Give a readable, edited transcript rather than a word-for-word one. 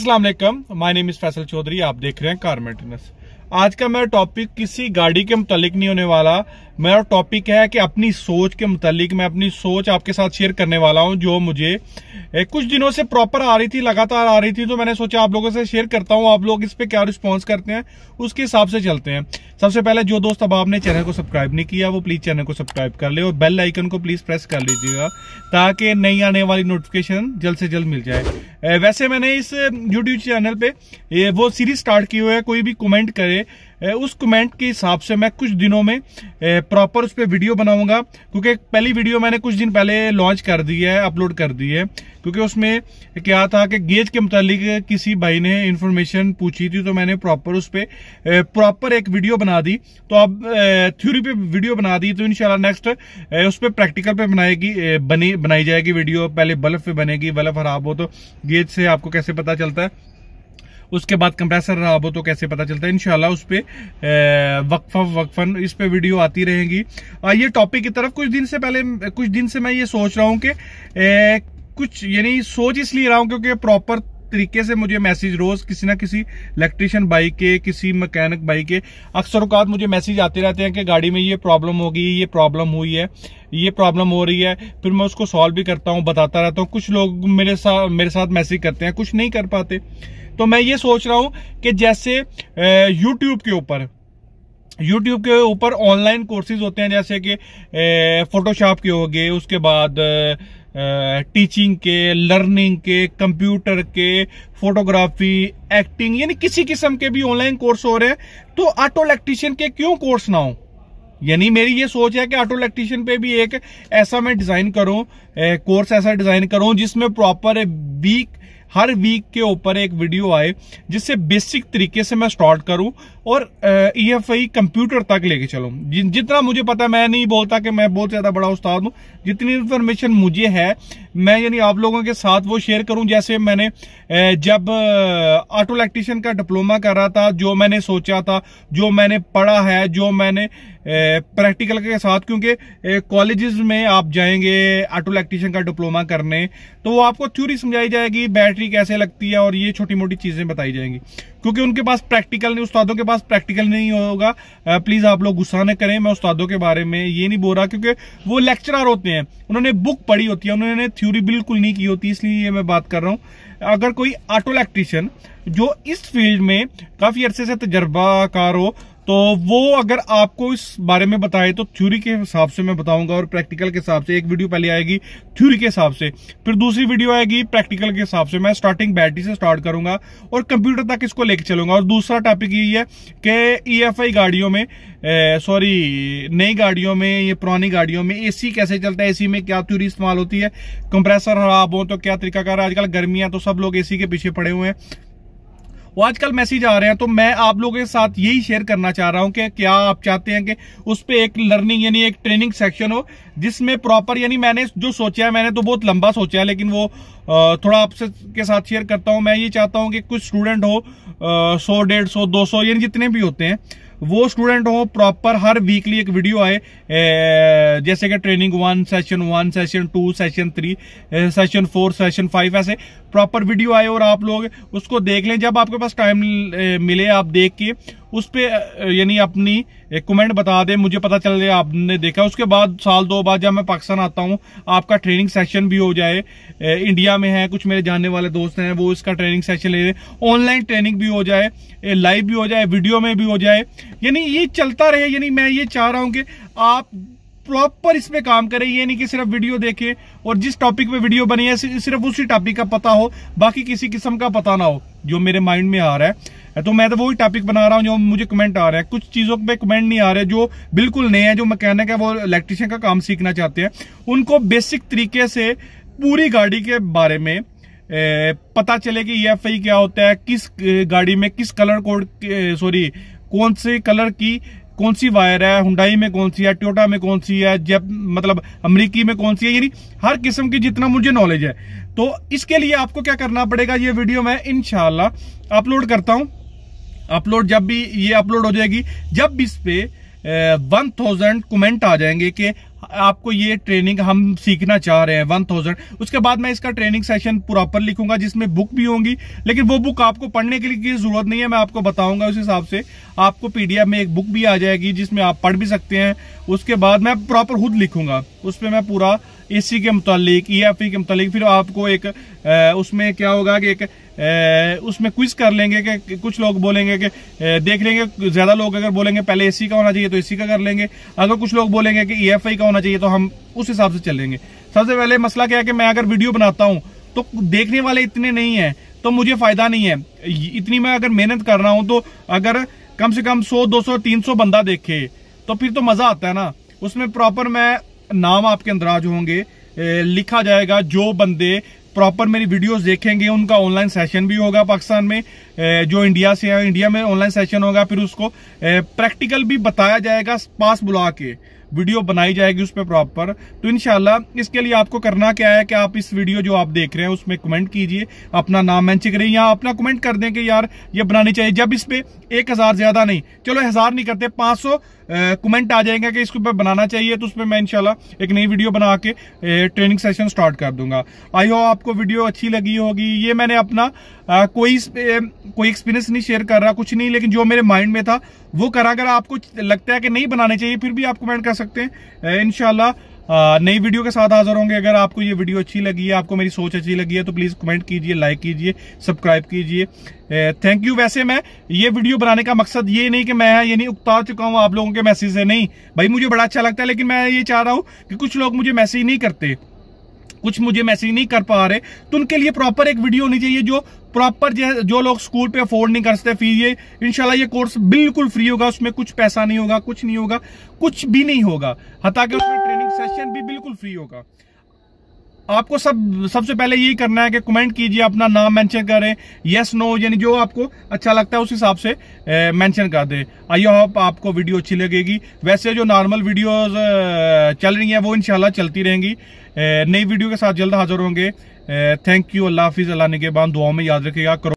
अस्सलाम वालेकुम, my name is Faisal Chaudhary. आप देख रहे हैं कार मेंटेनेंस। आज का मेरा टॉपिक किसी गाड़ी के मुतालिक नहीं होने वाला। मेरा टॉपिक है कि अपनी सोच के मुतालिक मैं अपनी सोच आपके साथ शेयर करने वाला हूं, जो मुझे कुछ दिनों से प्रॉपर आ रही थी, लगातार आ रही थी। तो मैंने सोचा आप लोगों से शेयर करता हूं, आप लोग इस पे क्या रिस्पॉन्स करते हैं उसके हिसाब से चलते हैं। सबसे पहले जो दोस्त अब आपने चैनल को सब्सक्राइब नहीं किया वो प्लीज चैनल को सब्सक्राइब कर ले और बेल आइकन को प्लीज प्रेस कर लीजिएगा ताकि नई आने वाली नोटिफिकेशन जल्द से जल्द मिल जाए। वैसे मैंने इस यूट्यूब चैनल पे वो सीरीज स्टार्ट की हुई है, कोई भी कमेंट करे उस कमेंट के हिसाब से मैं कुछ दिनों में प्रॉपर उस पर वीडियो बनाऊंगा। क्योंकि पहली वीडियो मैंने कुछ दिन पहले लॉन्च कर दी है, अपलोड कर दी है, क्योंकि उसमें क्या था कि गेज के मुतालिक किसी भाई ने इंफॉर्मेशन पूछी थी, तो मैंने प्रॉपर उस पर प्रॉपर एक वीडियो बना दी। तो अब थ्योरी पे वीडियो बना दी, तो इंशाल्लाह नेक्स्ट उस पर प्रैक्टिकल पे बनाई जाएगी वीडियो। पहले बल्ब पे बनेगी, बल्ब खराब हो तो गेज से आपको कैसे पता चलता है, उसके बाद कंप्रेसर खराब हो तो कैसे पता चलता है। इंशाल्लाह उस पे वक्फन इस पे वीडियो आती रहेंगी। ये टॉपिक की तरफ कुछ दिन से मैं ये सोच रहा हूँ कि कुछ यानी सोच इसलिए रहा हूँ क्योंकि प्रॉपर तरीके से मुझे मैसेज रोज किसी ना किसी इलेक्ट्रिशियन भाई के, किसी मैकेनिक भाई के अक्सर औकात मुझे मैसेज आते रहते हैं कि गाड़ी में ये प्रॉब्लम होगी, ये प्रॉब्लम हुई है, ये प्रॉब्लम हो रही है। फिर मैं उसको सॉल्व भी करता हूँ, बताता रहता हूँ। कुछ लोग मेरे साथ मैसेज करते हैं, कुछ नहीं कर पाते। तो मैं ये सोच रहा हूं कि जैसे यूट्यूब के ऊपर ऑनलाइन कोर्सेज होते हैं, जैसे कि फोटोशॉप के हो गए, उसके बाद टीचिंग के, लर्निंग के, कंप्यूटर के, फोटोग्राफी, एक्टिंग, यानी किसी किस्म के भी ऑनलाइन कोर्स हो रहे हैं। तो ऑटो इलेक्ट्रीशियन के क्यों कोर्स ना हो। यानी मेरी ये सोच है कि ऑटो इलेक्ट्रीशियन पे भी एक ऐसा मैं डिजाइन करूं, कोर्स ऐसा डिजाइन करूं जिसमें प्रॉपर हर वीक के ऊपर एक वीडियो आए, जिससे बेसिक तरीके से मैं स्टार्ट करूं और EFI कंप्यूटर तक लेके चलूं। जितना मुझे पता है, मैं नहीं बोलता कि मैं बहुत ज्यादा बड़ा उस्ताद हूं, जितनी इंफॉर्मेशन मुझे है मैं यानी आप लोगों के साथ वो शेयर करूं। जैसे मैंने जब ऑटो इलेक्ट्रीशियन का डिप्लोमा कर रहा था, जो मैंने सोचा था, जो मैंने पढ़ा है, जो मैंने प्रैक्टिकल के साथ, क्योंकि कॉलेजेस में आप जाएंगे ऑटो इलेक्ट्रीशियन का डिप्लोमा करने, तो वो आपको थ्योरी समझाई जाएगी, बैटरी कैसे लगती है और ये छोटी मोटी चीजें बताई जाएंगी। क्योंकि उनके पास प्रैक्टिकल नहीं, उस्तादों के पास प्रैक्टिकल नहीं होगा। प्लीज आप लोग गुस्सा न करें, मैं उस्तादों के बारे में ये नहीं बोल रहा, क्योंकि वो लेक्चरर होते हैं, उन्होंने बुक पढ़ी होती है, उन्होंने थ्योरी बिल्कुल नहीं की होती, इसलिए ये मैं बात कर रहा हूं। अगर कोई ऑटो इलेक्ट्रीशियन जो इस फील्ड में काफी अरसे से तजर्बाकार हो, तो वो अगर आपको इस बारे में बताए तो थ्योरी के हिसाब से मैं बताऊंगा और प्रैक्टिकल के हिसाब से। एक वीडियो पहले आएगी थ्योरी के हिसाब से, फिर दूसरी वीडियो आएगी प्रैक्टिकल के हिसाब से। मैं स्टार्टिंग बैटरी से स्टार्ट करूंगा और कंप्यूटर तक इसको लेके चलूंगा। और दूसरा टॉपिक यही है कि EFI गाड़ियों में, नई गाड़ियों में, ये पुरानी गाड़ियों में AC कैसे चलता है, AC में क्या थ्योरी इस्तेमाल होती है, कंप्रेसर खराब हो तो क्या तरीका कर। आजकल गर्मियां तो सब लोग AC के पीछे पड़े हुए हैं, वो आजकल मैसेज आ रहे हैं। तो मैं आप लोगों के साथ यही शेयर करना चाह रहा हूं कि क्या आप चाहते हैं कि उस पे एक लर्निंग यानी एक ट्रेनिंग सेक्शन हो, जिसमें प्रॉपर, यानी मैंने जो सोचा है, मैंने तो बहुत लंबा सोचा है, लेकिन वो थोड़ा आपसे के साथ शेयर करता हूं। मैं ये चाहता हूं कि कुछ स्टूडेंट हो 100, 150, 200 यानी जितने भी होते हैं वो स्टूडेंट हो, प्रॉपर हर वीकली एक वीडियो आए, जैसे कि training 1, session 1, session 2, session 3, session 4, session 5, ऐसे प्रॉपर वीडियो आए और आप लोग उसको देख लें। जब आपके पास टाइम मिले, आप देख के उस पे यानी अपनी कमेंट बता दें, मुझे पता चल जाए आपने देखा। उसके बाद साल 2 बाद जब मैं पाकिस्तान आता हूं, आपका ट्रेनिंग सेशन भी हो जाए। इंडिया में है कुछ मेरे जानने वाले दोस्त हैं, वो इसका ट्रेनिंग सेशन ले रहे, ऑनलाइन ट्रेनिंग भी हो जाए, लाइव भी हो जाए, वीडियो में भी हो जाए, यानी ये चलता रहे। यानी मैं ये चाह रहा हूं कि आप प्रॉपर इस पे काम करें, ये नहीं कि सिर्फ वीडियो देखें और जिस टॉपिक पे वीडियो बनी है सिर्फ उसी टॉपिक का पता हो, बाकी किसी किस्म का पता ना हो जो मेरे माइंड में आ रहा है। तो मैं तो वही टॉपिक बना रहा हूं जो मुझे कमेंट आ रहे हैं। कुछ चीजों पे कमेंट नहीं आ रहे जो बिल्कुल नए हैं, जो मैकेनिक है, वो इलेक्ट्रीशियन का काम सीखना चाहते हैं, उनको बेसिक तरीके से पूरी गाड़ी के बारे में पता चले कि EFI क्या होता है, किस गाड़ी में किस कलर कोड, कौन से कलर की कौन सी वायर है, हुंडई में कौन सी है, टोयोटा में कौन सी है, जब मतलब अमेरिकी में कौन सी है, यानी हर किस्म की जितना मुझे नॉलेज है। तो इसके लिए आपको क्या करना पड़ेगा, ये वीडियो मैं इंशाल्लाह अपलोड करता हूं। अपलोड जब भी ये अपलोड हो जाएगी, जब भी इस पे 1000 कमेंट आ जाएंगे कि आपको ये ट्रेनिंग हम सीखना चाह रहे हैं 1000। उसके बाद मैं इसका ट्रेनिंग सेशन प्रॉपर लिखूंगा जिसमें बुक भी होंगी, लेकिन वो बुक आपको पढ़ने के लिए की जरूरत नहीं है, मैं आपको बताऊंगा उस हिसाब से। आपको पीडीएफ में एक बुक भी आ जाएगी जिसमें आप पढ़ भी सकते हैं। उसके बाद मैं प्रॉपर खुद लिखूंगा, उस पर मैं पूरा एसी के मुतालिक, ईएफई के मुतालिक, फिर आपको एक उसमें क्या होगा कि एक उसमें क्विज कर लेंगे कि कुछ लोग बोलेंगे कि देख लेंगे, ज्यादा लोग अगर बोलेंगे पहले एसी का होना चाहिए तो एसी का कर लेंगे, अगर कुछ लोग बोलेंगे कि ईएफआई का होना चाहिए तो हम उस हिसाब से चलेंगे। सबसे पहले मसला क्या है कि मैं अगर वीडियो बनाता हूं तो देखने वाले इतने नहीं है तो मुझे फायदा नहीं है। इतनी मैं अगर मेहनत कर रहा हूं तो अगर कम से कम 100, 200, 300 बंदा देखे तो फिर तो मजा आता है ना। उसमें प्रॉपर मैं नाम आपके अंदराज होंगे, लिखा जाएगा। जो बंदे प्रॉपर मेरी वीडियोस देखेंगे उनका ऑनलाइन सेशन भी होगा पाकिस्तान में, जो इंडिया से है इंडिया में ऑनलाइन सेशन होगा। फिर उसको प्रैक्टिकल भी बताया जाएगा, पास बुला के वीडियो बनाई जाएगी उस पर प्रॉपर। तो इंशाल्लाह इसके लिए आपको करना क्या है कि आप इस वीडियो जो आप देख रहे हैं उसमें कमेंट कीजिए, अपना नाम मेंशन करिए, या अपना कमेंट कर दें कि यार ये बनानी चाहिए। जब इस पे 1000 ज्यादा नहीं, चलो 1000 नहीं करते, 500 कमेंट आ जाएंगे कि इसके ऊपर बनाना चाहिए, तो उस पर मैं इंशाल्लाह एक नई वीडियो बना के ट्रेनिंग सेशन स्टार्ट कर दूंगा। आई होप आपको वीडियो अच्छी लगी होगी। ये मैंने अपना कोई एक्सपीरियंस नहीं शेयर कर रहा, कुछ नहीं, लेकिन जो मेरे माइंड में था वो करा। अगर आपको लगता है कि नहीं बनाने चाहिए फिर भी आप कमेंट कर सकते हैं। इंशाल्लाह नई वीडियो के साथ हाजिर होंगे। अगर आपको ये वीडियो अच्छी लगी है, आपको मेरी सोच अच्छी लगी है, तो प्लीज कमेंट कीजिए, लाइक कीजिए, सब्सक्राइब कीजिए। Thank you. वैसे मैं ये वीडियो बनाने का मकसद ये नहीं कि मैं ये नहीं उकता चुका हूं आप लोगों के मैसेज से, नहीं भाई, मुझे बड़ा अच्छा लगता है, लेकिन मैं ये चाह रहा हूं कि कुछ लोग मुझे मैसेज नहीं करते, कुछ मुझे मैसेज नहीं कर पा रहे, तो उनके लिए प्रॉपर एक वीडियो होनी चाहिए जो प्रॉपर जो लोग स्कूल पे अफोर्ड नहीं कर सकते फीस। ये इंशाल्लाह ये कोर्स बिल्कुल फ्री होगा, उसमें कुछ पैसा नहीं होगा, कुछ नहीं होगा, कुछ भी नहीं होगा, हालांकि उसमें ट्रेनिंग सेशन भी बिल्कुल फ्री होगा। आपको सबसे पहले यही करना है कि कमेंट कीजिए, अपना नाम मेंशन करें, यस नो, यानी जो आपको अच्छा लगता है उस हिसाब से मेंशन कर दें। आई होप आपको वीडियो अच्छी लगेगी। वैसे जो नॉर्मल वीडियोस चल रही हैं वो इंशाल्लाह चलती रहेंगी। नई वीडियो के साथ जल्द हाजिर होंगे। Thank you. अल्लाह हाफिज। अल्लाह निगहबान। दुआओं में याद रखिएगा।